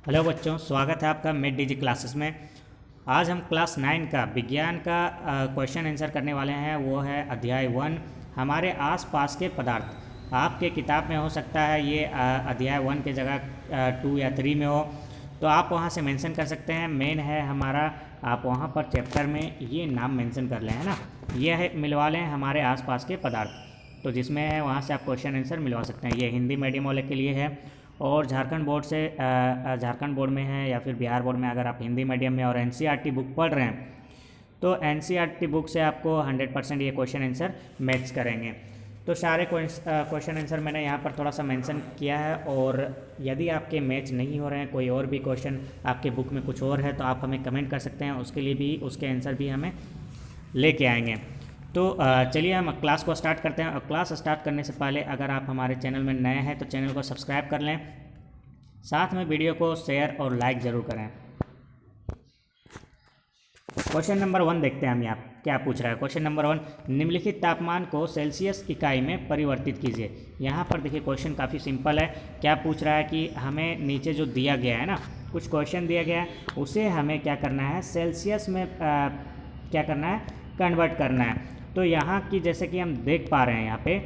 Hello बच्चों, स्वागत है आपका मेड डिजी क्लासेस में। आज हम क्लास 9 का विज्ञान का क्वेश्चन आंसर करने वाले हैं। वो है अध्याय 1, हमारे आसपास के पदार्थ। आपके किताब में हो सकता है ये अध्याय 1 के जगह 2 या 3 में हो, तो आप वहाँ से मेंशन कर सकते हैं। मेन है हमारा, आप वहाँ पर चैप्टर में ये नाम मेंशन कर लें, है ना। ये है, मिलवा लें हमारे आसपास के पदार्थ, तो जिसमें है वहाँ से आप क्वेश्चन आंसर मिलवा सकते हैं। ये हिंदी मीडियम वाले के लिए है, और झारखंड बोर्ड से झारखंड बोर्ड में है या फिर बिहार बोर्ड में, अगर आप हिंदी मीडियम में और एनसीईआरटी बुक पढ़ रहे हैं तो एनसीईआरटी बुक से आपको 100% ये क्वेश्चन आंसर मैच करेंगे। तो सारे क्वेश्चन आंसर मैंने यहाँ पर थोड़ा सा मेंशन किया है, और यदि आपके मैच नहीं हो रहे हैं, कोई और भी क्वेश्चन आपके बुक में कुछ और है, तो आप हमें कमेंट कर सकते हैं, उसके लिए भी उसके आंसर भी हमें लेके आएंगे। तो चलिए हम क्लास को स्टार्ट करते हैं। और क्लास स्टार्ट करने से पहले अगर आप हमारे चैनल में नए हैं तो चैनल को सब्सक्राइब कर लें, साथ में वीडियो को शेयर और लाइक ज़रूर करें। क्वेश्चन नंबर 1 देखते हैं हम यहाँ क्या पूछ रहा है। क्वेश्चन नंबर 1, निम्नलिखित तापमान को सेल्सियस इकाई में परिवर्तित कीजिए। यहाँ पर देखिए क्वेश्चन काफ़ी सिंपल है। क्या पूछ रहा है कि हमें नीचे जो दिया गया है ना, कुछ क्वेश्चन दिया गया है, उसे हमें क्या करना है, सेल्सियस में क्या करना है, कन्वर्ट करना है। तो यहाँ की जैसे कि हम देख पा रहे हैं यहाँ पे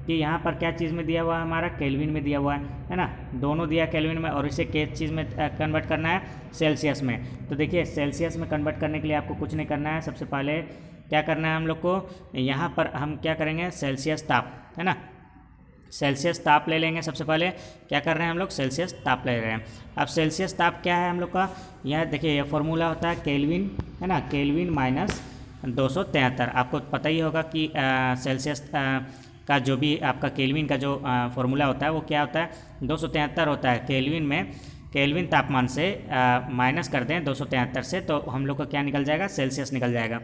कि यहाँ पर क्या चीज़ में दिया हुआ है, हमारा केल्विन में दिया हुआ है ना। दोनों दिया केल्विन में, और इसे किस चीज़ में कन्वर्ट करना है, सेल्सियस में। तो देखिए सेल्सियस में कन्वर्ट करने के लिए आपको कुछ नहीं करना है। सबसे पहले क्या करना है हम लोग को, यहाँ पर हम क्या करेंगे, सेल्सियस ताप, है ना, सेल्सियस ताप ले लेंगे। सबसे पहले क्या कर रहे हैं हम लोग, सेल्सियस ताप ले रहे हैं। अब सेल्सियस ताप क्या है हम लोग का, यह देखिए, यह फॉर्मूला होता है केल्विन, है ना, केल्विन माइनस 273। आपको पता ही होगा कि सेल्सियस का जो भी आपका केल्विन का जो फॉर्मूला होता है वो क्या होता है, 273 होता है। केल्विन में केल्विन तापमान से माइनस कर दें 273 से, तो हम लोग का क्या निकल जाएगा, सेल्सियस निकल जाएगा।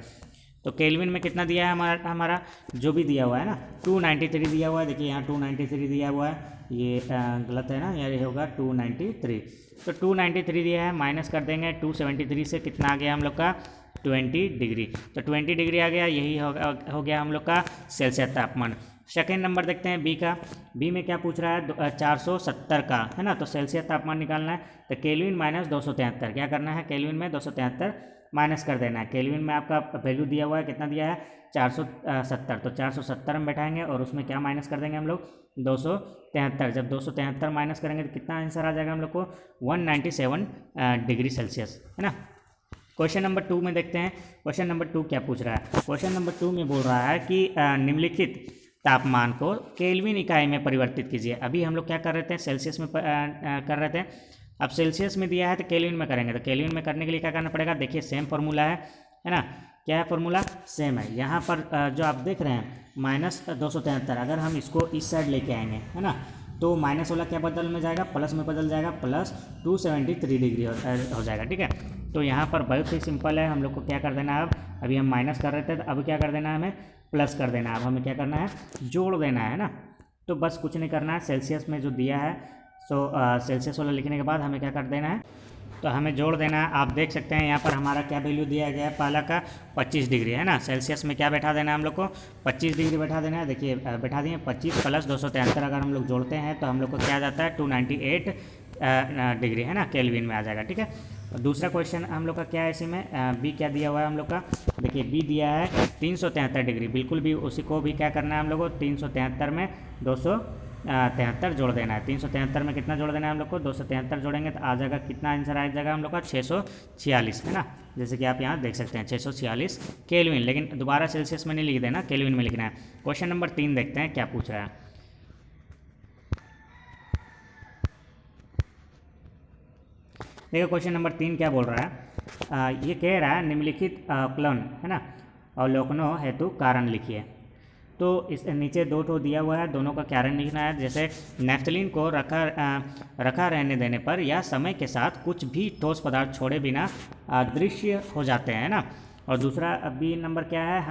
तो केल्विन में कितना दिया है हमारा जो भी दिया हुआ है ना, 293 दिया हुआ है। देखिए यहाँ 293 दिया हुआ है, ये गलत है ना, ये होगा 293। तो 293 दिया है, माइनस कर देंगे 273 से, कितना आ गया हम लोग का, 20 डिग्री। तो 20 डिग्री आ गया, यही हो गया हम लोग का सेल्सियस तापमान। सेकेंड नंबर देखते हैं बी का। बी में क्या पूछ रहा है, 470 का, है ना। तो सेल्सियस तापमान निकालना है, तो केल्विन माइनस 273, क्या करना है, केल्विन में 273 माइनस कर देना है। केल्विन में आपका वैल्यू दिया हुआ है, कितना दिया है, 470। तो 470 में बैठाएंगे और उसमें क्या माइनस कर देंगे हम लोग, 273। जब 273 माइनस करेंगे तो कितना आंसर आ जाएगा हम लोग को, 197 डिग्री सेल्सियस, है ना। क्वेश्चन नंबर 2 में देखते हैं। क्वेश्चन नंबर 2 क्या पूछ रहा है। क्वेश्चन नंबर 2 में बोल रहा है कि निम्नलिखित तापमान को केल्विन इकाई में परिवर्तित कीजिए। अभी हम लोग क्या कर रहे थे, सेल्सियस में कर रहे थे। अब सेल्सियस में दिया है तो केल्विन में करेंगे। तो केल्विन में करने के लिए क्या करना पड़ेगा, देखिए सेम फार्मूला है ना। क्या है फार्मूला, सेम है। यहाँ पर जो आप देख रहे हैं माइनस 273, अगर हम इसको इस साइड लेके आएंगे, है ना, तो माइनस वाला क्या बदल में जाएगा, प्लस में बदल जाएगा, प्लस 273 डिग्री हो जाएगा, ठीक है। तो यहाँ पर बहुत ही सिंपल है, हम लोग को क्या कर देना है, अब अभी हम माइनस कर रहे थे, तो अब क्या कर देना है, हमें प्लस कर देना है। अब हमें क्या करना है, जोड़ देना है ना। तो बस कुछ नहीं करना है, सेल्सियस में जो दिया है, सेल्सियस वाला लिखने के बाद हमें क्या कर देना है, तो हमें जोड़ देना है। आप देख सकते हैं यहाँ पर हमारा क्या वैल्यू दिया गया है, पहला का 25 डिग्री, है ना। सेल्सियस में क्या बैठा देना है हम लोग को, 25 डिग्री बैठा देना है। देखिए बैठा दिए, 25 प्लस 273 अगर हम लोग जोड़ते हैं तो हम लोग को क्या आ जाता है, 298 डिग्री, है ना, केल्विन में आ जाएगा, ठीक है। दूसरा क्वेश्चन हम लोग का क्या है, इसी में बी क्या दिया हुआ है हम लोग का, देखिए बी दिया है 373 डिग्री। बिल्कुल भी उसी को भी क्या करना है हम लोग को, 373 में 273 जोड़ देना है। 373 में कितना जोड़ देना है हम लोग को, 273 जोड़ेंगे तो आ जाएगा, कितना आंसर आ जाएगा हम लोग का, 646, है ना। जैसे कि आप यहाँ देख सकते हैं 646 केल्विन, लेकिन दोबारा सेल्सियस में नहीं लिख देना, केल्विन में लिखना है। क्वेश्चन नंबर 3 देखते हैं क्या पूछ रहा है। देखो क्वेश्चन नंबर 3 क्या बोल रहा है, ये कह रहा है निम्नलिखित अवकलन, है ना, अवलोकनों हेतु कारण लिखिए। तो इस नीचे दो ठो दिया हुआ है, दोनों का कारण लिखना है। जैसे नैफ्थलीन को रखा रहने देने पर या समय के साथ कुछ भी ठोस पदार्थ छोड़े बिना अदृश्य हो जाते हैं ना। और दूसरा बी नंबर क्या है,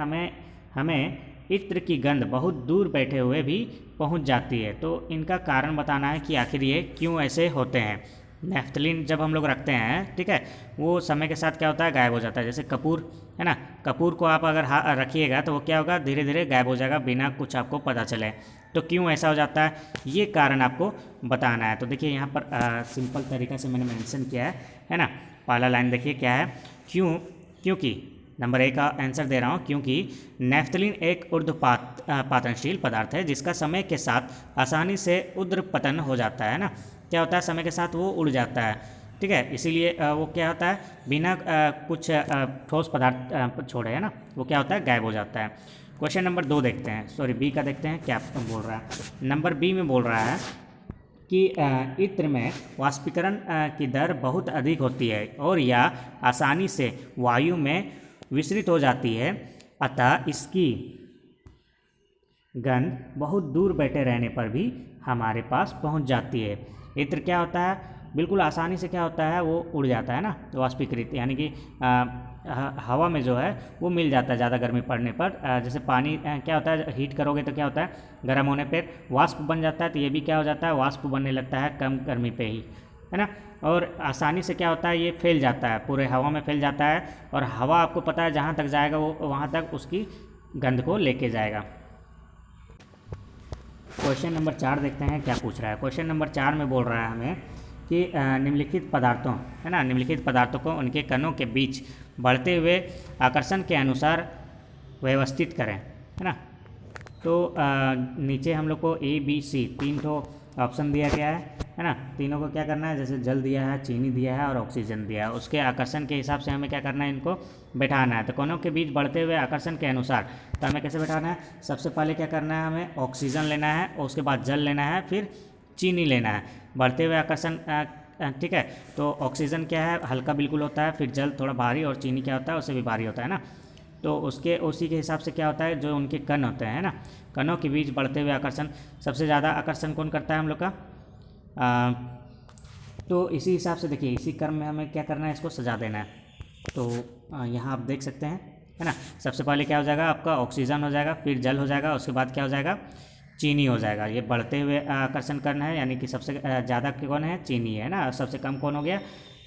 हमें इत्र की गंध बहुत दूर बैठे हुए भी पहुंच जाती है। तो इनका कारण बताना है कि आखिर ये क्यों ऐसे होते हैं। नैफ्थलीन जब हम लोग रखते हैं, ठीक है, वो समय के साथ क्या होता है, गायब हो जाता है। जैसे कपूर, है ना, कपूर को आप अगर रखिएगा तो वो क्या होगा, धीरे धीरे गायब हो जाएगा बिना कुछ आपको पता चले। तो क्यों ऐसा हो जाता है, ये कारण आपको बताना है। तो देखिए यहाँ पर सिंपल तरीका से मैंने मेंशन किया है ना। पहला लाइन देखिए क्या है, क्योंकि नंबर 1 का आंसर दे रहा हूँ, क्योंकि नैफ्थलीन एक ऊर्ध्वपातनशील पदार्थ है जिसका समय के साथ आसानी से ऊर्ध्वपतन हो जाता है ना। क्या होता है, समय के साथ वो उड़ जाता है, ठीक है। इसीलिए वो क्या होता है, बिना कुछ ठोस पदार्थ छोड़े, है ना, वो क्या होता है, गायब हो जाता है। क्वेश्चन नंबर 2 देखते हैं, सॉरी बी का देखते हैं क्या बोल रहा है। नंबर बी में बोल रहा है कि इत्र में वाष्पीकरण की दर बहुत अधिक होती है और यह आसानी से वायु में विसरित हो जाती है, अतः इसकी गंध बहुत दूर बैठे रहने पर भी हमारे पास पहुंच जाती है। इत्र क्या होता है, बिल्कुल आसानी से क्या होता है, वो उड़ जाता है ना, वाष्पीकृत, यानी कि हवा में जो है वो मिल जाता है ज़्यादा गर्मी पड़ने पर। जैसे पानी क्या होता है, हीट करोगे तो क्या होता है, गर्म होने पर वाष्प बन जाता है, तो ये भी क्या हो जाता है, वाष्प बनने लगता है कम गर्मी पे ही, है ना। और आसानी से क्या होता है, ये फैल जाता है, पूरे हवा में फैल जाता है, और हवा आपको पता है जहाँ तक जाएगा वो वहाँ तक उसकी गंध को लेके जाएगा। क्वेश्चन नंबर 4 देखते हैं क्या पूछ रहा है। क्वेश्चन नंबर 4 में बोल रहा है हमें कि निम्नलिखित पदार्थों, है ना, निम्नलिखित पदार्थों को उनके कणों के बीच बढ़ते हुए आकर्षण के अनुसार व्यवस्थित करें, है ना। तो नीचे हम लोग को ए बी सी 3 ठो ऑप्शन दिया गया है ना। तीनों को क्या करना है, जैसे जल दिया है, चीनी दिया है और ऑक्सीजन दिया है, उसके आकर्षण के हिसाब से हमें क्या करना है, इनको बैठाना है। तो कणों के बीच बढ़ते हुए आकर्षण के अनुसार, तो हमें कैसे बैठाना है, सबसे पहले क्या करना है, हमें ऑक्सीजन लेना है और उसके बाद जल लेना है, फिर चीनी लेना है, बढ़ते हुए आकर्षण, ठीक है। तो ऑक्सीजन क्या है, हल्का बिल्कुल होता है, फिर जल थोड़ा भारी, और चीनी क्या होता है, उससे भी भारी होता है ना। तो उसी के हिसाब से क्या होता है, जो उनके कण होते हैं ना, कणों के बीच बढ़ते हुए आकर्षण, सबसे ज़्यादा आकर्षण कौन करता है हम लोग का, तो इसी हिसाब से देखिए, इसी क्रम में हमें क्या करना है, इसको सजा देना है। तो यहाँ आप देख सकते हैं, है ना, सबसे पहले क्या हो जाएगा, आपका ऑक्सीजन हो जाएगा, फिर जल हो जाएगा, उसके बाद क्या हो जाएगा, चीनी हो जाएगा। ये बढ़ते हुए आकर्षण करना है, यानी कि सबसे ज़्यादा कौन है, चीनी है ना, सबसे कम कौन हो गया,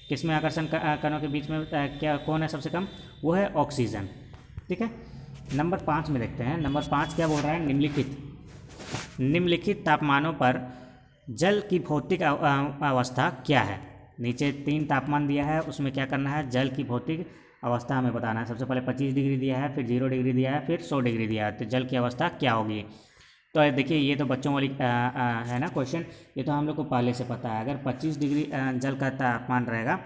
किसमें आकर्षण कणों के बीच में क्या कौन है सबसे कम, वो है ऑक्सीजन, ठीक है। नंबर 5 में देखते हैं, नंबर 5 क्या बोल रहा है, निम्नलिखित तापमानों पर जल की भौतिक अवस्था क्या है। नीचे 3 तापमान दिया है, उसमें क्या करना है, जल की भौतिक अवस्था हमें बताना है। सबसे पहले 25 डिग्री दिया है, फिर 0 डिग्री दिया है, फिर 100 डिग्री दिया है, तो जल की अवस्था क्या होगी। तो देखिए ये तो बच्चों वाली है ना क्वेश्चन, ये तो हम लोग को पहले से पता है। अगर 25 डिग्री जल का तापमान रहेगा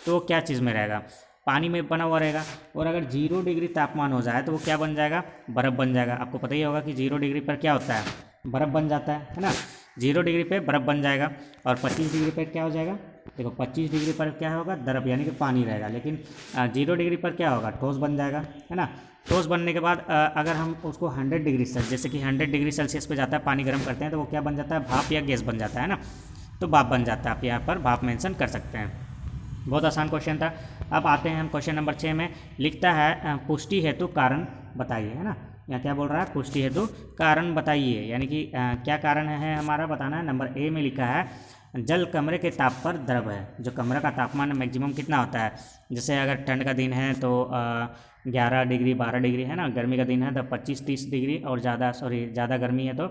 तो क्या चीज़ में रहेगा, पानी में बना हुआ रहेगा, और अगर 0 डिग्री तापमान हो जाए तो वो क्या बन जाएगा, बर्फ़ बन जाएगा। आपको पता ही होगा कि 0 डिग्री पर क्या होता है, बर्फ़ बन जाता है ना। 0 डिग्री पे बर्फ़ बन जाएगा, और 25 डिग्री पर क्या हो जाएगा, देखो 25 डिग्री पर क्या होगा, द्रव यानी कि पानी रहेगा, लेकिन 0 डिग्री पर क्या होगा, ठोस बन जाएगा, है ना। ठोस बनने के बाद अगर हम उसको 100 डिग्री सेल्सियस, जैसे कि 100 डिग्री सेल्सियस पे जाता है, पानी गर्म करते हैं, तो वो क्या बन जाता है, भाप या गैस बन जाता है ना। तो भाप बन जाता है, आप यहाँ पर भाप मेंशन कर सकते हैं। बहुत आसान क्वेश्चन था। अब आते हैं हम क्वेश्चन नंबर 6 में, लिखता है पुष्टि हेतु कारण बताइए, है ना। यहाँ क्या बोल रहा है, पुष्टि हेतु कारण बताइए, यानी कि क्या कारण है हमारा बताना है। नंबर ए में लिखा है, जल कमरे के ताप पर द्रव है। जो कमरे का तापमान मैक्सिमम कितना होता है, जैसे अगर ठंड का दिन है तो 11 डिग्री 12 डिग्री, है ना, गर्मी का दिन है तो 25-30 डिग्री, और ज़्यादा गर्मी है तो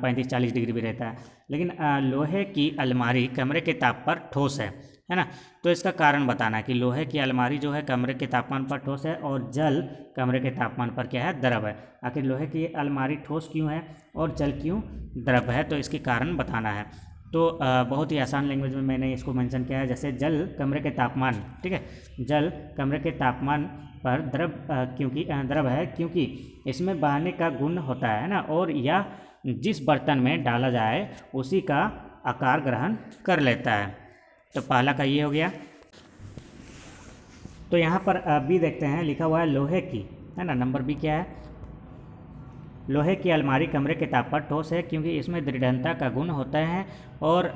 35-40 डिग्री भी रहता है। लेकिन लोहे की अलमारी कमरे के ताप पर ठोस है ना। तो इसका कारण बताना है कि लोहे की अलमारी जो है कमरे के तापमान पर ठोस है, और जल कमरे के तापमान पर क्या है, द्रव है। आखिर लोहे की अलमारी ठोस क्यों है और जल क्यों द्रव है, तो इसके कारण बताना है। तो बहुत ही आसान लैंग्वेज में मैंने इसको मेंशन किया है। जैसे जल कमरे के तापमान, ठीक है, जल कमरे के तापमान पर द्रव क्योंकि द्रव है क्योंकि इसमें बहने का गुण होता है ना, और यह जिस बर्तन में डाला जाए उसी का आकार ग्रहण कर लेता है। तो पहला का ये हो गया। तो यहाँ पर बी देखते हैं, लिखा हुआ है लोहे की, है ना। नंबर बी क्या है, लोहे की अलमारी कमरे के ताप पर ठोस है क्योंकि इसमें दृढ़ता का गुण होता है, और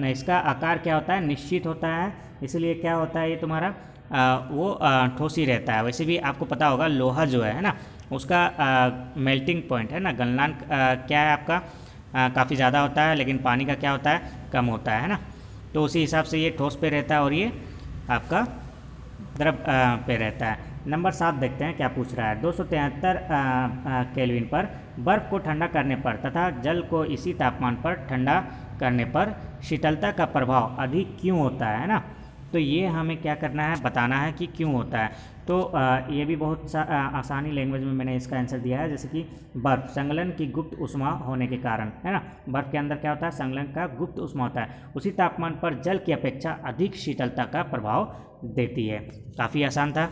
इसका आकार क्या होता है, निश्चित होता है, इसलिए क्या होता है ये तुम्हारा वो ठोस ही रहता है। वैसे भी आपको पता होगा लोहा जो है ना, उसका मेल्टिंग पॉइंट, है ना, गलनांक क्या है आपका, काफ़ी ज़्यादा होता है, लेकिन पानी का क्या होता है, कम होता है ना। तो उसी हिसाब से ये ठोस पे रहता है और ये आपका द्रव पे रहता है। नंबर 7 देखते हैं क्या पूछ रहा है। 273 केल्विन पर बर्फ़ को ठंडा करने पर तथा जल को इसी तापमान पर ठंडा करने पर शीतलता का प्रभाव अधिक क्यों होता है ना। तो ये हमें क्या करना है, बताना है कि क्यों होता है। तो ये भी बहुत आसानी लैंग्वेज में मैंने इसका आंसर दिया है, जैसे कि बर्फ़ संगलन की गुप्त ऊष्मा होने के कारण, है ना। बर्फ़ के अंदर क्या होता है, संगलन का गुप्त ऊष्मा होता है, उसी तापमान पर जल की अपेक्षा अधिक शीतलता का प्रभाव देती है। काफ़ी आसान था।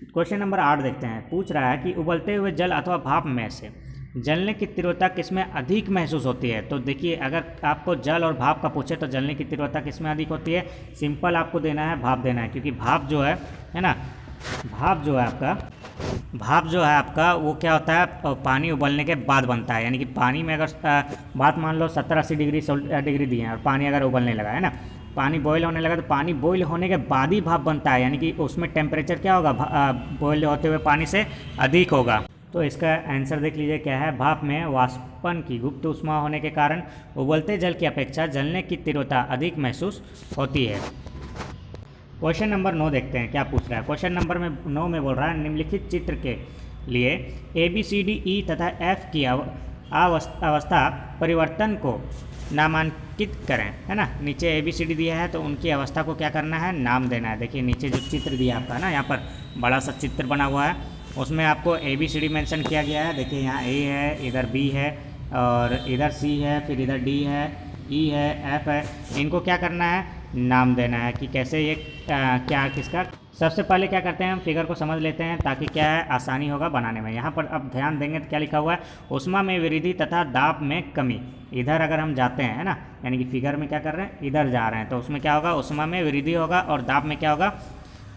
क्वेश्चन नंबर 8 देखते हैं। पूछ रहा है कि उबलते हुए जल अथवा भाप में से जलने की तीव्रता किसमें अधिक महसूस होती है। तो देखिए, अगर आपको जल और भाप का पूछे तो जलने की तीव्रता किसमें अधिक होती है। सिंपल आपको देना है, भाप देना है, क्योंकि भाप जो है ना, भाप जो है आपका वो क्या होता है, पानी उबलने के बाद बनता है। यानी कि पानी में अगर बात मान लो 70-80 डिग्री दी है और पानी अगर उबलने लगा है ना, पानी बॉयल होने लगा, तो पानी बॉयल होने के बाद ही भाप बनता है। यानी कि उसमें टेम्परेचर क्या होगा, बॉयल होते हुए पानी से अधिक होगा। तो इसका आंसर देख लीजिए क्या है। भाप में वाष्पन की गुप्त ऊष्मा होने के कारण उबलते जल की अपेक्षा जलने की तीव्रता अधिक महसूस होती है। क्वेश्चन नंबर 9 देखते हैं क्या पूछ रहा है। क्वेश्चन नंबर 9 में बोल रहा है, निम्नलिखित चित्र के लिए ABCDE तथा F की अवस्था परिवर्तन को नामांकित करें, है ना। नीचे ABCD दिया है तो उनकी अवस्था को क्या करना है, नाम देना है। देखिए नीचे जो चित्र दिया आपका ना, यहाँ पर बड़ा सा चित्र बना हुआ है, उसमें आपको ABCD मेंशन किया गया है। देखिए यहाँ A है, इधर B है, और इधर C है, फिर इधर D है, E है, F है। इनको क्या करना है, नाम देना है कि कैसे ये क्या किसका। सबसे पहले क्या करते हैं, हम फिगर को समझ लेते हैं ताकि क्या है, आसानी होगा बनाने में। यहाँ पर अब ध्यान देंगे तो क्या लिखा हुआ है, ऊष्मा में वृद्धि तथा दाब में कमी। इधर अगर हम जाते हैं, है ना, यानी कि फिगर में क्या कर रहे हैं, इधर जा रहे हैं, तो उसमें क्या होगा, ऊष्मा में वृद्धि होगा और दाब में क्या होगा,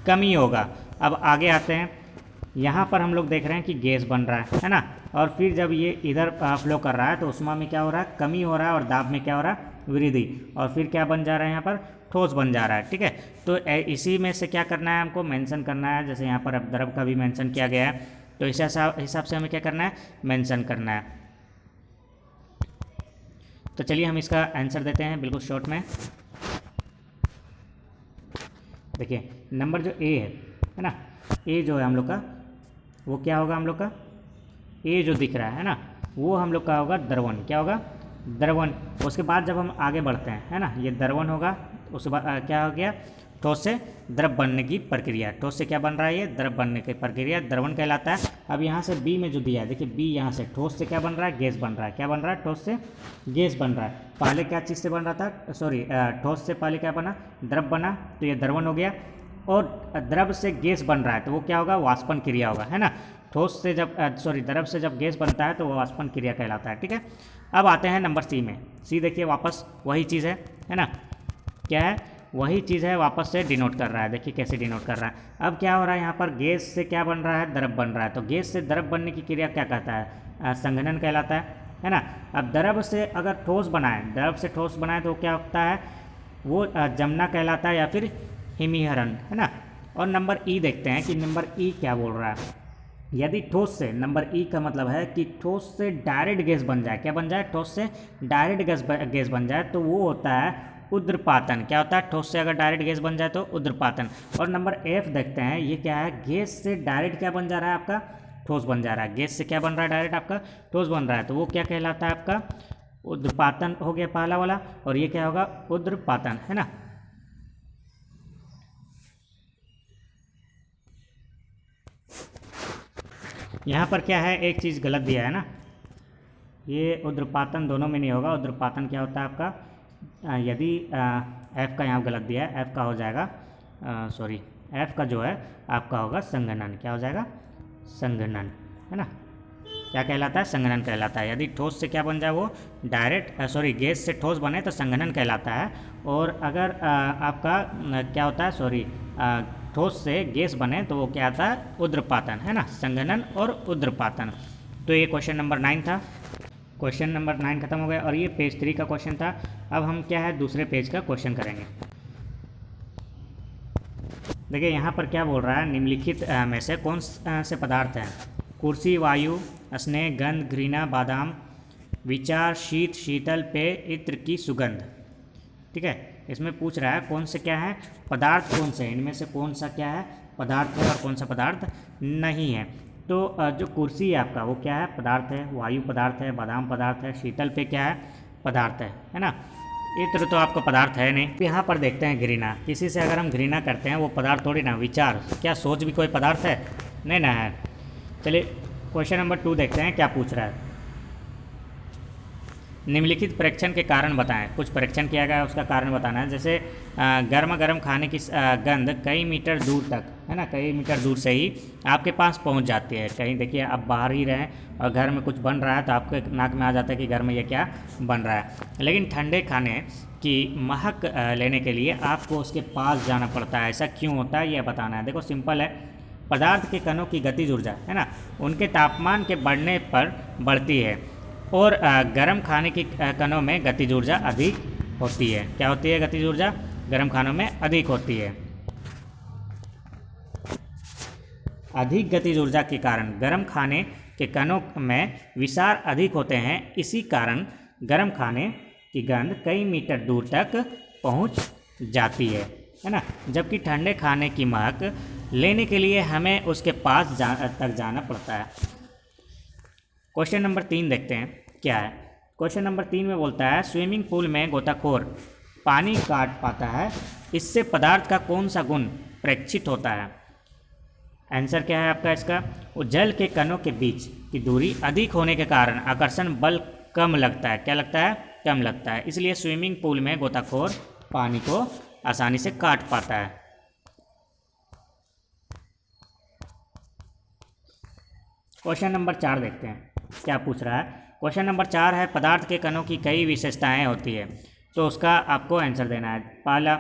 कमी होगा। अब आगे आते हैं, यहाँ पर हम लोग देख रहे हैं कि गैस बन रहा है ना, और फिर जब ये इधर फ्लो कर रहा है तो ऊष्मा में क्या हो रहा है, कमी हो रहा है, और दाब में क्या हो रहा है, वृद्धि, और फिर क्या बन जा रहा है, यहाँ पर ठोस बन जा रहा है। ठीक है, तो इसी में से क्या करना है, हमको मेंशन करना है। जैसे यहाँ पर अब द्रव का भी मेंशन किया गया है, तो इस हिसाब से हमें क्या करना है, मेंशन करना है। तो चलिए हम इसका आंसर देते हैं बिल्कुल शॉर्ट में। देखिए नंबर जो ए है ना, ए जो है हम लोग का, वो क्या होगा, हम लोग का ए जो दिख रहा है ना, वो हम लोग का होगा द्रवण। क्या होगा, द्रवण। उसके बाद जब हम आगे बढ़ते हैं, है ना, ये द्रवण होगा। उसके बाद क्या हो गया, ठोस से द्रव बनने की प्रक्रिया। ठोस से क्या बन रहा है, ये द्रव बनने की प्रक्रिया द्रवण कहलाता है। अब यहाँ से बी में जो दिया है, देखिए बी यहाँ से ठोस से क्या बन रहा है, गैस बन रहा है। क्या बन रहा है, ठोस से गैस बन रहा है। पहले क्या चीज़ से बन रहा था, सॉरी, ठोस से पहले क्या बना, द्रव बना, तो ये द्रवण हो गया। और द्रव से गैस बन रहा है तो वो क्या होगा, वाष्पन क्रिया होगा, है ना। ठोस से जब द्रव से जब गैस बनता है तो वो वाष्पन क्रिया कहलाता है। ठीक है, अब आते हैं नंबर सी में। सी देखिए वापस वही चीज़ है ना, क्या है, वही चीज़ है, वापस से डिनोट कर रहा है। देखिए कैसे डिनोट कर रहा है। अब क्या हो रहा है, यहाँ पर गैस से क्या बन रहा है, द्रव बन रहा है। तो गैस से द्रव बनने की क्रिया क्या कहता है, संघनन कहलाता है ना। अब द्रव से अगर ठोस बनाए, द्रव से ठोस बनाए तो क्या होता है, वो जमना कहलाता है या फिर हिमीहरण, है ना। और नंबर ई देखते हैं कि नंबर ई क्या बोल रहा है। यदि ठोस से, नंबर ई का मतलब है कि ठोस से डायरेक्ट गैस बन जाए, क्या बन जाए, ठोस से डायरेक्ट गैस बन जाए, तो वो होता है ऊर्ध्वपातन। क्या होता है, ठोस से अगर डायरेक्ट गैस बन जाए तो ऊर्ध्वपातन। और नंबर एफ देखते हैं, ये क्या है, गैस से डायरेक्ट क्या बन जा रहा है, आपका ठोस बन जा रहा है। गैस से क्या बन रहा है, डायरेक्ट आपका ठोस बन रहा है, तो वो क्या कहलाता है, आपका ऊर्ध्वपातन हो गया पहला वाला। और ये क्या होगा, ऊर्ध्वपातन, है ना। यहाँ पर क्या है, एक चीज़ गलत दिया है ना, ये ऊर्ध्वपातन दोनों में नहीं होगा। ऊर्ध्वपातन क्या होता है आपका, यदि एफ़ का यहाँ गलत दिया है, एफ़ का हो जाएगा, सॉरी, एफ़ का जो है आपका होगा संघनन। क्या हो जाएगा, संघनन, है ना। क्या कहलाता है, संघनन कहलाता है। यदि ठोस से क्या बन जाए, वो डायरेक्ट, सॉरी, गैस से ठोस बने तो संघनन कहलाता है। और अगर आपका क्या होता है, सॉरी, ठोस से गैस बने तो वो क्या आता है, ऊर्ध्वपातन, है ना, संघनन और ऊर्ध्वपातन। तो ये क्वेश्चन नंबर 9 था। क्वेश्चन नंबर 9 खत्म हो गया और ये पेज 3 का क्वेश्चन था। अब हम क्या है, दूसरे पेज का क्वेश्चन करेंगे। देखिए यहाँ पर क्या बोल रहा है, निम्नलिखित में से कौन से पदार्थ हैं, कुर्सी, वायु, स्नेह, गंध, घृणा, बादाम, विचार, शीत, शीतल, पेय, इत्र की सुगंध। ठीक है, इसमें पूछ रहा है कौन से क्या है पदार्थ, कौन से इनमें से कौन सा क्या है पदार्थ है और कौन सा पदार्थ नहीं है। तो जो कुर्सी है आपका वो क्या है पदार्थ है, वायु पदार्थ है, बादाम पदार्थ है, शीतल पे क्या है पदार्थ है ना। इत्र तो आपको पदार्थ है नहीं। यहाँ पर देखते हैं घृणा, किसी से अगर हम घृणा करते हैं वो पदार्थ थोड़ी ना, विचार क्या सोच भी कोई पदार्थ है नहीं ना है। चलिए क्वेश्चन नंबर 2 देखते हैं क्या पूछ रहा है। निम्नलिखित परीक्षण के कारण बताएं, कुछ परीक्षण किया गया है उसका कारण बताना है। जैसे गर्मा गर्म खाने की गंध कई मीटर दूर तक है ना, कई मीटर दूर से ही आपके पास पहुंच जाती है। कहीं देखिए आप बाहर ही रहें और घर में कुछ बन रहा है तो आपके नाक में आ जाता है कि घर में ये क्या बन रहा है। लेकिन ठंडे खाने की महक लेने के लिए आपको उसके पास जाना पड़ता है, ऐसा क्यों होता है यह बताना है। देखो सिंपल है, पदार्थ के कणों की गतिज ऊर्जा है ना उनके तापमान के बढ़ने पर बढ़ती है और गर्म खाने की कणों में गतिज ऊर्जा अधिक होती है। क्या होती है गतिज ऊर्जा, गर्म खानों में अधिक होती है। अधिक गतिज ऊर्जा के कारण गर्म खाने के कणों में विसार अधिक होते हैं, इसी कारण गर्म खाने की गंध कई मीटर दूर तक पहुंच जाती है ना। जबकि ठंडे खाने की महक लेने के लिए हमें उसके पास तक जाना पड़ता है। क्वेश्चन नंबर 3 देखते हैं क्या है। क्वेश्चन नंबर 3 में बोलता है स्विमिंग पूल में गोताखोर पानी काट पाता है, इससे पदार्थ का कौन सा गुण प्रेक्षित होता है। आंसर क्या है आपका इसका, वो जल के कणों के बीच की दूरी अधिक होने के कारण आकर्षण बल कम लगता है। क्या लगता है, कम लगता है, इसलिए स्विमिंग पूल में गोताखोर पानी को आसानी से काट पाता है। क्वेश्चन नंबर 4 देखते हैं क्या पूछ रहा है। क्वेश्चन नंबर 4 है पदार्थ के कणों की कई विशेषताएं होती है, तो उसका आपको आंसर देना है। पहला,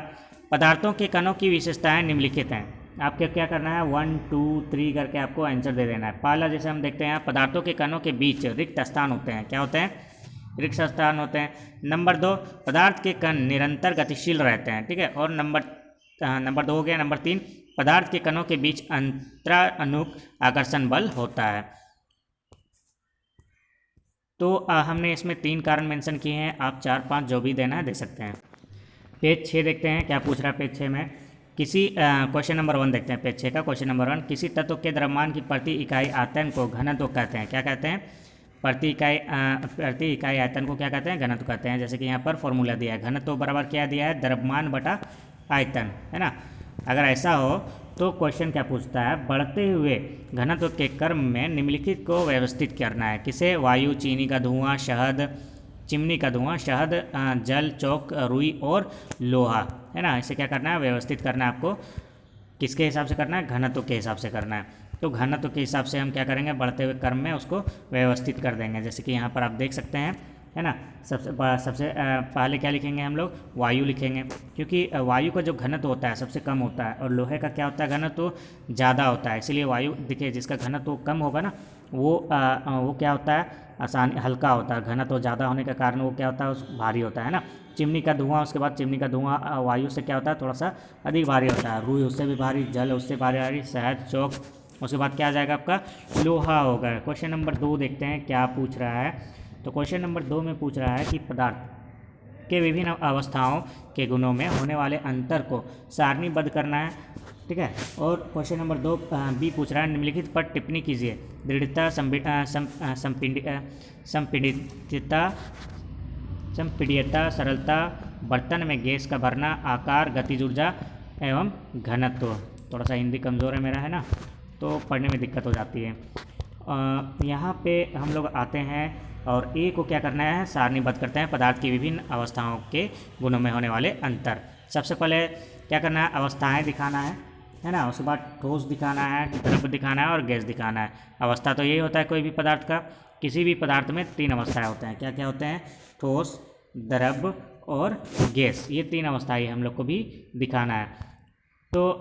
पदार्थों के कणों की विशेषताएं निम्नलिखित हैं। आपको क्या करना है 1 2 3 करके आपको आंसर दे देना है। पहला जैसे हम देखते हैं पदार्थों के कणों के बीच रिक्त स्थान होते हैं। क्या होते हैं, रिक्त स्थान होते हैं। नंबर 2, पदार्थ के कण निरंतर गतिशील रहते हैं, ठीक है। और नंबर 2 हो गया। नंबर 3, पदार्थ के कणों के बीच अंतरानुक आकर्षण बल होता है। तो हमने इसमें 3 कारण मेंशन किए हैं, आप 4 5 जो भी देना है दे सकते हैं। पेज 6 देखते हैं क्या पूछ रहा है। पेज 6 में किसी क्वेश्चन नंबर 1 देखते हैं। पेज 6 का क्वेश्चन नंबर 1, किसी तत्व के द्रव्यमान की प्रति इकाई आयतन को घनत्व कहते हैं। क्या कहते हैं, प्रति इकाई आयतन को क्या कहते हैं, घनत्व कहते हैं। जैसे कि यहाँ पर फॉर्मूला दिया है, घनत्व बराबर क्या दिया है, द्रव्यमान बटा आयतन, है ना। अगर ऐसा हो तो क्वेश्चन क्या पूछता है, बढ़ते हुए घनत्व के क्रम में निम्नलिखित को व्यवस्थित करना है। किसे, वायु, चीनी का धुआं, शहद, चिमनी का धुआं, शहद, जल, चौक, रुई और लोहा, है ना। इसे क्या करना है, व्यवस्थित करना है आपको। किसके हिसाब से करना है, घनत्व के हिसाब से करना है। तो घनत्व के हिसाब से हम क्या करेंगे, बढ़ते हुए क्रम में उसको व्यवस्थित कर देंगे। जैसे कि यहाँ पर आप देख सकते हैं, है ना। सबसे पहले क्या लिखेंगे हम लोग, वायु लिखेंगे, क्योंकि वायु का जो घनत्व होता है सबसे कम होता है और लोहे का क्या होता है, घनत्व ज़्यादा होता है। इसलिए वायु देखिए जिसका घनत्व कम होगा ना वो क्या होता है, आसान हल्का होता है। घनत्व ज़्यादा होने के कारण वो क्या होता है, उस भारी होता है ना। चिमनी का धुआं, उसके बाद चिमनी का धुआं वायु से क्या होता है, थोड़ा सा अधिक भारी होता है। रुई उससे भी भारी, जल उससे भारी, शहद, चौक, उसके बाद क्या आ जाएगा आपका, लोहा होगा। क्वेश्चन नंबर 2 देखते हैं क्या पूछ रहा है। तो क्वेश्चन नंबर 2 में पूछ रहा है कि पदार्थ के विभिन्न अवस्थाओं के गुणों में होने वाले अंतर को सारणीबद्ध करना है, ठीक है। और क्वेश्चन नंबर 2 बी पूछ रहा है, निम्नलिखित पर टिप्पणी कीजिए। दृढ़ता, संपीड्यता, सरलता, बर्तन में गैस का भरना, आकार, गतिज ऊर्जा एवं घनत्व। थोड़ा सा हिंदी कमज़ोर है मेरा, है ना, तो पढ़ने में दिक्कत हो जाती है। यहाँ पे हम लोग आते हैं और ए को क्या करना है, सारणीबद्ध करते हैं। पदार्थ की विभिन्न अवस्थाओं के गुणों में होने वाले अंतर। सबसे पहले क्या करना है, अवस्थाएं दिखाना है ना। उसके बाद ठोस दिखाना है, द्रव दिखाना है और गैस दिखाना है। अवस्था तो यही होता है कोई भी पदार्थ का, किसी भी पदार्थ में 3 अवस्थाएं होते हैं। क्या क्या होते हैं, ठोस, द्रव और गैस, ये 3 अवस्थाएं हम लोग को भी दिखाना है। तो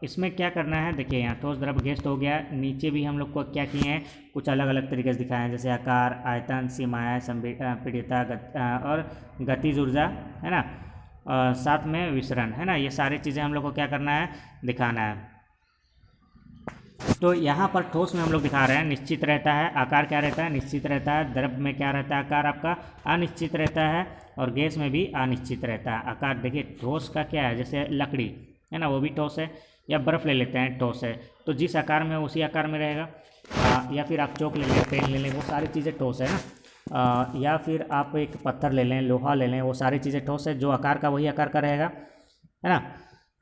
इसमें क्या करना है, देखिए यहाँ ठोस, द्रव, गैस तो हो गया। नीचे भी हम लोग को क्या किए हैं, कुछ अलग अलग तरीके से दिखाए हैं, जैसे आकार, आयतन, सीमाएँ, संपीड्यता और गतिज ऊर्जा, है ना। साथ में विसरण, है ना। ये सारी चीज़ें हम लोग को क्या करना है, दिखाना है। तो यहाँ पर ठोस में हम लोग दिखा रहे हैं निश्चित रहता है, आकार क्या रहता है, निश्चित रहता है। द्रव में क्या रहता है, आकार आपका अनिश्चित रहता है, और गैस में भी अनिश्चित रहता है आकार। देखिए ठोस का क्या है, जैसे लकड़ी है ना, वो भी ठोस है, या बर्फ़ ले लेते हैं ठोस है, तो जिस आकार में उसी आकार में रहेगा। या फिर आप चौक ले लें, पेन ले लें, वो सारी चीज़ें ठोस है ना। या फिर आप एक पत्थर ले लें, लोहा ले लें, वो सारी चीज़ें ठोस है, जो आकार का वही आकार का रहेगा, है ना।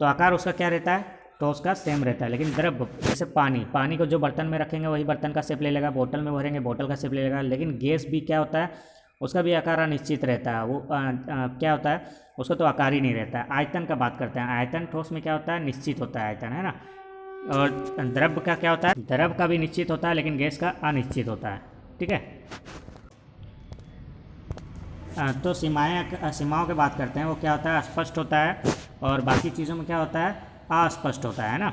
तो आकार उसका क्या रहता है, ठोस का सेम रहता है। लेकिन द्रव जैसे पानी को जो बर्तन में रखेंगे वही बर्तन का शेप ले लेगा, बोतल में भरेंगे बोतल का शेप ले लेगा। लेकिन गैस भी क्या होता है, उसका भी आकार अनिश्चित रहता है। वो क्या होता है, उसका तो आकार ही नहीं रहता है। आयतन का बात करते हैं, आयतन ठोस में क्या होता है, निश्चित होता है आयतन, है ना। और द्रव का क्या होता है, द्रव का भी निश्चित होता है लेकिन गैस का अनिश्चित होता है, ठीक है। तो सीमाओं की बात करते हैं, वो क्या होता है, स्पष्ट होता है, और बाकी चीज़ों में क्या होता है, अस्पष्ट होता है ना।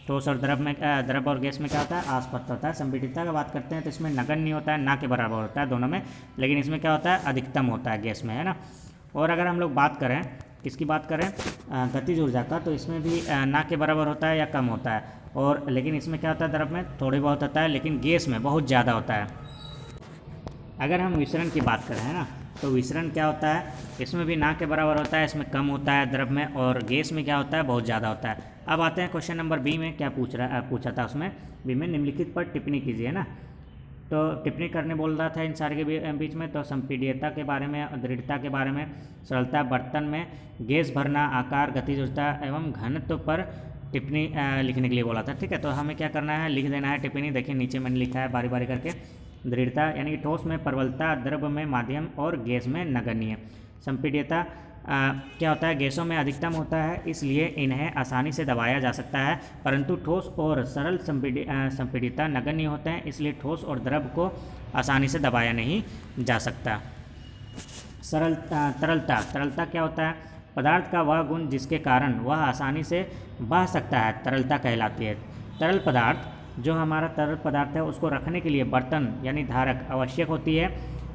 ठोस और द्रव में, द्रव और गैस में क्या होता है, अस्पष्ट होता है। संपीडितता की बात करते हैं तो इसमें नगण्य होता है, ना के बराबर होता है दोनों में, लेकिन इसमें क्या होता है, अधिकतम होता है गैस में, है ना। और अगर हम लोग बात करें, किसकी बात करें, गतिज ऊर्जा का, तो इसमें भी ना के बराबर होता है या कम होता है। और लेकिन इसमें क्या होता है, द्रव में थोड़ी बहुत होता है, लेकिन गैस में बहुत ज़्यादा होता है। अगर हम विसरण की बात करें, है ना, तो विसरण क्या होता है, इसमें भी ना के बराबर होता है, इसमें कम होता है द्रव में, और गैस में क्या होता है, बहुत ज़्यादा होता है। अब आते हैं क्वेश्चन नंबर बी में, क्या पूछा था उसमें, बी में निम्नलिखित पर टिप्पणी कीजिए ना। तो टिप्पणी करने बोल रहा था इन सारे के बीच में, तो संपीड्यता के बारे में, दृढ़ता के बारे में, सरलता, बर्तन में गैस भरना, आकार, गतिज ऊर्जा एवं घनत्व पर टिप्पणी लिखने के लिए बोला था, ठीक है। तो हमें क्या करना है, लिख देना है टिप्पणी। देखिए नीचे मैंने लिखा है बारी बारी करके। दृढ़ता यानी कि ठोस में प्रबलता, द्रव में माध्यम और गैस में नगण्य। संपीड्यता क्या होता है, गैसों में अधिकतम होता है, इसलिए इन्हें आसानी से दबाया जा सकता है, परंतु ठोस और सरल संपीडिता नगण्य होते हैं, इसलिए ठोस और द्रव को आसानी से दबाया नहीं जा सकता। तरलता क्या होता है, पदार्थ का वह गुण जिसके कारण वह आसानी से बह सकता है, तरलता कहलाती है। तरल पदार्थ, जो हमारा तरल पदार्थ है उसको रखने के लिए बर्तन यानी धारक आवश्यक होती है।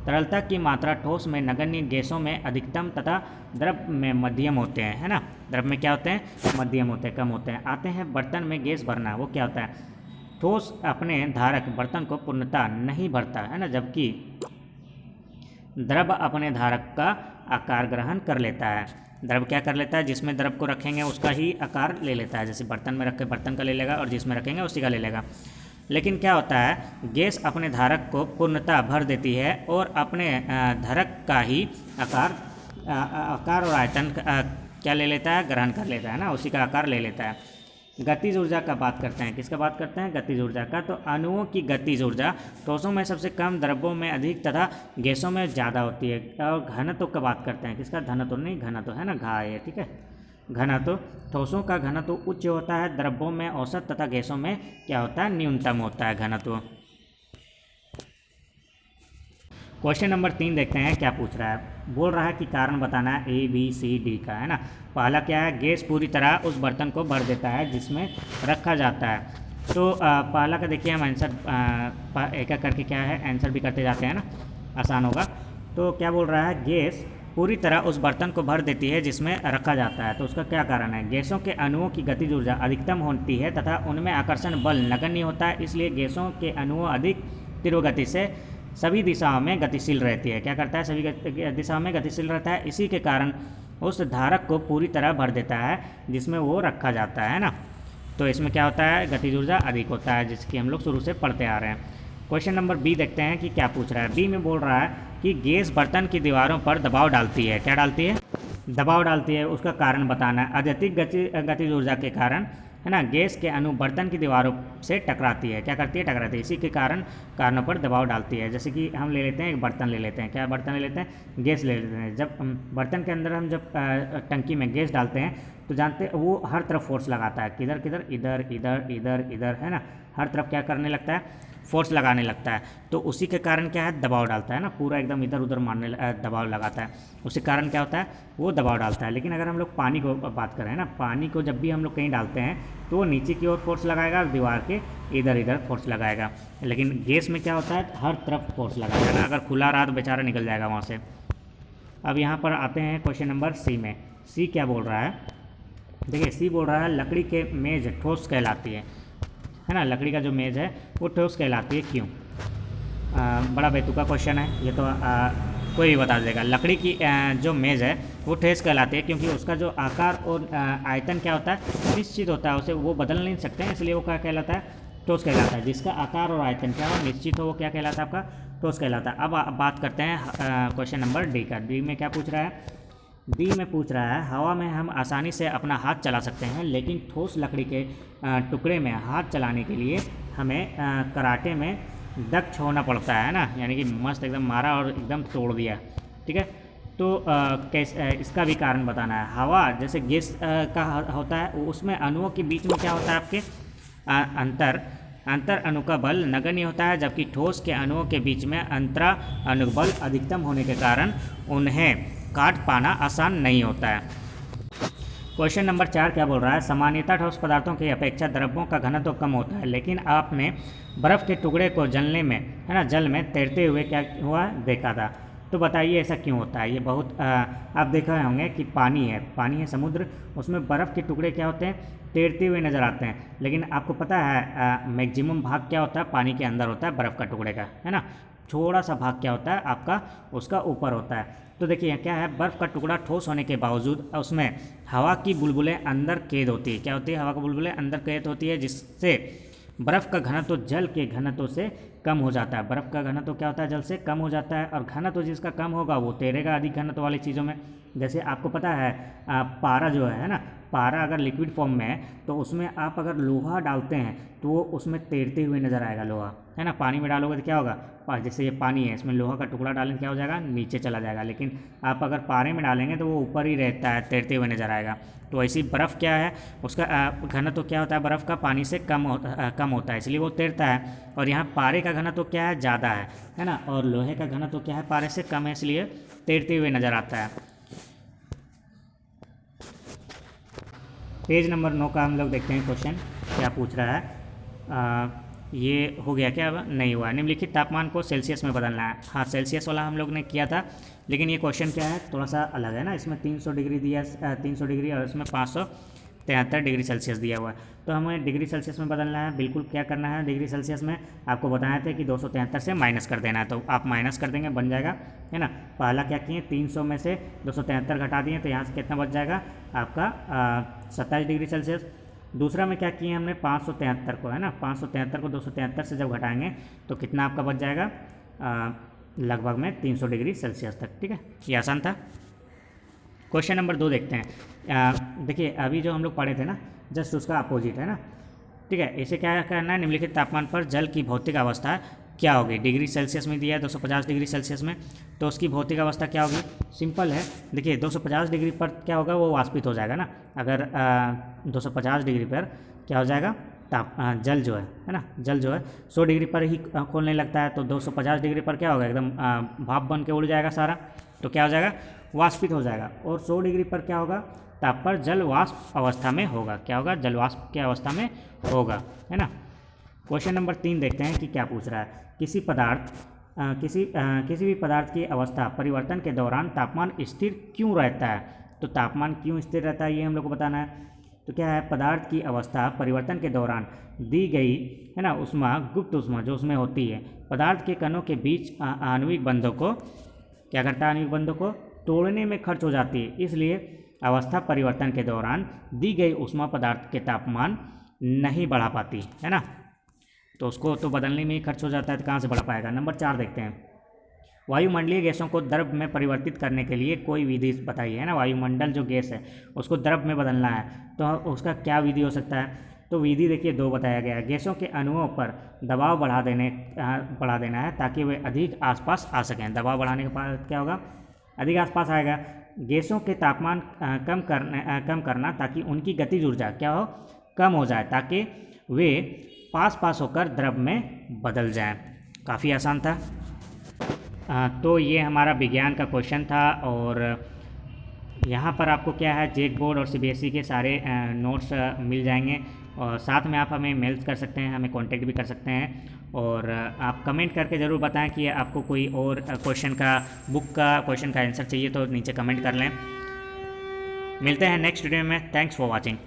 तरलता की मात्रा ठोस में नगण्य, गैसों में अधिकतम तथा द्रव में मध्यम होते हैं, है ना। द्रव में क्या होते हैं, मध्यम होते हैं, कम होते हैं। आते हैं बर्तन में गैस भरना, वो क्या होता है, ठोस अपने धारक बर्तन को पूर्णतः नहीं भरता है ना, जबकि द्रव अपने धारक का आकार ग्रहण कर लेता है। द्रव क्या कर लेता है, जिसमें द्रव को रखेंगे उसका ही आकार ले लेता है, जैसे बर्तन में रख के बर्तन का ले लेगा और जिसमें रखेंगे उसी का ले लेगा। लेकिन क्या होता है, गैस अपने धारक को पूर्णतः भर देती है और अपने धारक का ही आकार और आयतन क्या ले लेता है, ग्रहण कर लेता है ना, उसी का आकार ले लेता है। गतिज ऊर्जा का बात करते हैं, किसका बात करते हैं, गतिज ऊर्जा का। तो अणुओं की गतिज ऊर्जा ठोसों में सबसे कम, द्रव्यों में अधिक तथा गैसों में ज़्यादा होती है। और घनत्व का बात करते हैं, किसका, घनत्व नहीं, घनत्व है ना, घा है, ठीक है। घनत्व, ठोसों का घनत्व उच्च होता है, द्रव्यों में औसत तथा गैसों में क्या होता है, न्यूनतम होता है घनत्व। क्वेश्चन नंबर 3 देखते हैं क्या पूछ रहा है। बोल रहा है कि कारण बताना है ABCD का, है ना। पहला क्या है, गैस पूरी तरह उस बर्तन को भर देता है जिसमें रखा जाता है। तो पहला का देखिए हम आंसर एक एक करके क्या है आंसर भी करते जाते हैं ना, आसान होगा। तो क्या बोल रहा है, गैस पूरी तरह उस बर्तन को भर देती है जिसमें रखा जाता है। तो उसका क्या कारण है, गैसों के अणुओं की गतिज ऊर्जा अधिकतम होती है तथा उनमें आकर्षण बल नगण्य होता है, इसलिए गैसों के अणुओं अधिक तीव्र गति से सभी दिशाओं में गतिशील रहती है। क्या करता है, सभी दिशाओं में गतिशील रहता है, इसी के कारण उस धारक को पूरी तरह भर देता है जिसमें वो रखा जाता है ना। तो इसमें क्या होता है, गतिज ऊर्जा अधिक होता है, जिसकी हम लोग शुरू से पढ़ते आ रहे हैं। क्वेश्चन नंबर बी देखते हैं कि क्या पूछ रहा है। बी में बोल रहा है कि गैस बर्तन की दीवारों पर दबाव डालती है। क्या डालती है, दबाव डालती है, उसका कारण बताना है। अत्यधिक गतिज ऊर्जा के कारण, है ना, गैस के अणु बर्तन की दीवारों से टकराती है। क्या करती है, टकराती है, इसी के कारणों पर दबाव डालती है। जैसे कि हम ले लेते हैं एक बर्तन ले लेते हैं, क्या बर्तन ले लेते हैं, गैस ले लेते हैं। जब बर्तन के अंदर हम जब टंकी में गैस डालते हैं तो जानते हैं वो हर तरफ फोर्स लगाता है, किधर किधर, इधर इधर इधर इधर, है ना, हर तरफ क्या करने लगता है, फोर्स लगाने लगता है। तो उसी के कारण क्या है, दबाव डालता है ना, पूरा एकदम इधर उधर दबाव लगाता है, उसी कारण क्या होता है, वो दबाव डालता है। लेकिन अगर हम लोग पानी को बात करें ना, पानी को जब भी हम लोग कहीं डालते हैं तो वो नीचे की ओर फोर्स लगाएगा और दीवार के इधर इधर फोर्स लगाएगा। लेकिन गैस में क्या होता है, हर तरफ फोर्स लगाएगा ना, अगर खुला रहा तो बेचारा निकल जाएगा वहाँ से। अब यहाँ पर आते हैं क्वेश्चन नंबर सी में। सी क्या बोल रहा है, देखिए सी बोल रहा है लकड़ी के मेज ठोस कहलाती है है ना, लकड़ी का जो मेज़ है वो ठोस कहलाती है, क्यों? बड़ा बेतुका क्वेश्चन है ये तो, कोई भी बता देगा। लकड़ी की जो मेज़ है वो ठोस कहलाती है क्योंकि उसका जो आकार और आयतन क्या होता है, निश्चित होता है, उसे वो बदल नहीं सकते हैं, इसलिए वो क्या कहलाता है, ठोस कहलाता है। जिसका आकार और आयतन क्या हो, निश्चित हो, वो क्या कहलाता है, आपका ठोस कहलाता है। अब बात करते हैं क्वेश्चन नंबर डी का। डी में क्या पूछ रहा है, डी में पूछ रहा है हवा में हम आसानी से अपना हाथ चला सकते हैं, लेकिन ठोस लकड़ी के टुकड़े में हाथ चलाने के लिए हमें कराटे में दक्ष होना पड़ता है ना, यानी कि मस्त एकदम मारा और एकदम तोड़ दिया, ठीक है। तो इसका भी कारण बताना है। हवा जैसे गैस का होता है, उसमें अणुओं के बीच में क्या होता है, आपके अंतर अणु का बल नगण्य होता है, जबकि ठोस के अणुओं के बीच में अंतरा अणुबल अधिकतम होने के कारण उन्हें काट पाना आसान नहीं होता है। क्वेश्चन नंबर 4 क्या बोल रहा है, सामान्यतः ठोस पदार्थों की अपेक्षा द्रव्यों का घनत्व कम होता है, लेकिन आपने बर्फ़ के टुकड़े को जलने में, है ना, जल में तैरते हुए क्या हुआ देखा था, तो बताइए ऐसा क्यों होता है। ये बहुत आप देखे होंगे कि पानी है समुद्र, उसमें बर्फ़ के टुकड़े क्या होते हैं, तैरते हुए नज़र आते हैं, लेकिन आपको पता है मैक्सिमम भाग क्या होता है, पानी के अंदर होता है बर्फ़ का टुकड़े का, है ना, थोड़ा सा भाग क्या होता है आपका, उसका ऊपर होता है। तो देखिए क्या है, बर्फ़ का टुकड़ा ठोस होने के बावजूद उसमें हवा की बुलबुलें अंदर कैद होती है। क्या होती है, हवा की बुलबुलें अंदर कैद होती है, जिससे बर्फ़ का घनत्व जल के घनत्व से कम हो जाता है। बर्फ़ का घनत्व क्या होता है, जल से कम हो जाता है, और घनत्व जिसका कम होगा वो तैरेगा अधिक घनत्व वाली चीज़ों में। जैसे आपको पता है पारा जो है ना, पारा अगर लिक्विड फॉर्म में है तो उसमें आप अगर लोहा डालते हैं तो वो उसमें तैरते हुए नज़र आएगा लोहा, है ना। पानी में डालोगे तो क्या होगा, जैसे ये पानी है, इसमें लोहा का टुकड़ा डालेंगे क्या हो जाएगा, नीचे चला जाएगा, लेकिन आप अगर पारे में डालेंगे तो वो ऊपर ही रहता है, तैरते हुए नज़र आएगा। तो ऐसी बर्फ़ क्या है, उसका घनत्व क्या होता है, बर्फ़ का पानी से कम होता है, इसलिए वो तैरता है। और यहाँ पारे का घनत्व क्या है, ज़्यादा है ना, और लोहे का घनत्व क्या है, पारे से कम है, इसलिए तैरते हुए नज़र आता है। पेज नंबर 9 का हम लोग देखते हैं क्वेश्चन क्या पूछ रहा है। ये हो गया क्या, अब नहीं हुआ। निम्नलिखित तापमान को सेल्सियस में बदलना है। हाँ, सेल्सियस वाला हम लोग ने किया था, लेकिन ये क्वेश्चन क्या है, थोड़ा सा अलग है ना। इसमें 300 डिग्री दिया, 300 डिग्री, और इसमें 573 डिग्री सेल्सियस दिया हुआ है। तो हमें डिग्री सेल्सियस में बदलना है। बिल्कुल क्या करना है, डिग्री सेल्सियस में आपको बताया था कि 273 से माइनस कर देना है, तो आप माइनस कर देंगे, बन जाएगा, है ना। पहला क्या किए, 300 में से 273 घटा दिए, तो यहाँ से कितना बच जाएगा आपका 27 डिग्री सेल्सियस। दूसरा में क्या किए हमने, 573 को, है ना, 573 को 273 से जब घटाएंगे तो कितना आपका बच जाएगा, लगभग में 300 डिग्री सेल्सियस तक, ठीक है। ये आसान था। क्वेश्चन नंबर 2 देखते हैं। देखिए अभी जो हम लोग पढ़े थे ना, जस्ट उसका अपोजिट है ना, ठीक है। इसे क्या करना है, निम्नलिखित तापमान पर जल की भौतिक अवस्था क्या होगी। डिग्री सेल्सियस में दिया है 250 डिग्री सेल्सियस में, तो उसकी भौतिक अवस्था क्या होगी, सिंपल है। देखिए 250 डिग्री पर क्या होगा, वो वाष्पित हो जाएगा ना। अगर 250 डिग्री पर क्या हो जाएगा, जल जो है ना, जल जो है 100 डिग्री पर ही खोलने लगता है, तो 250 डिग्री पर क्या होगा, एकदम भाप बन के उड़ जाएगा सारा, तो क्या हो जाएगा, वाष्पित हो जाएगा। और 100 डिग्री पर क्या होगा, ताप पर जल वाष्प अवस्था में होगा। क्या होगा, जल वाष्प की अवस्था में होगा, है ना। क्वेश्चन नंबर 3 देखते हैं कि क्या पूछ रहा है। किसी भी पदार्थ की अवस्था परिवर्तन के दौरान तापमान स्थिर क्यों रहता है। तो तापमान क्यों स्थिर रहता है, ये हम लोग को बताना है। तो क्या है, पदार्थ की अवस्था परिवर्तन के दौरान दी गई, है ना, उष्मा, गुप्त उष्मा जो उसमें होती है, पदार्थ के कणों के बीच आणविक बंधों को क्या करता है, आणविक बंधों को तोड़ने में खर्च हो जाती है। इसलिए अवस्था परिवर्तन के दौरान दी गई उष्मा पदार्थ के तापमान नहीं बढ़ा पाती, है ना। तो उसको तो बदलने में ही खर्च हो जाता है, तो कहाँ से बढ़ा पाएगा। नंबर 4 देखते हैं। वायुमंडलीय गैसों को द्रव में परिवर्तित करने के लिए कोई विधि बताइए, है ना। वायुमंडल जो गैस है उसको द्रव में बदलना है, तो उसका क्या विधि हो सकता है। तो विधि देखिए 2 बताया गया है। गैसों के अणुओं पर दबाव बढ़ा देना है ताकि वे अधिक आसपास आ सकें। दबाव बढ़ाने के बाद क्या होगा, अधिक आसपास आएगा। गैसों के तापमान कम करना ताकि उनकी गतिज ऊर्जा क्या हो, कम हो जाए, ताकि वे पास होकर द्रव में बदल जाएं। काफ़ी आसान था। तो ये हमारा विज्ञान का क्वेश्चन था, और यहाँ पर आपको क्या है, जेक बोर्ड और सीबीएसई के सारे नोट्स मिल जाएंगे, और साथ में आप हमें मेल्स कर सकते हैं, हमें कांटेक्ट भी कर सकते हैं। और आप कमेंट करके ज़रूर बताएं कि आपको कोई और क्वेश्चन का, बुक का क्वेश्चन का आंसर चाहिए, तो नीचे कमेंट कर लें। मिलते हैं नेक्स्ट वीडियो में। Thanks for watching.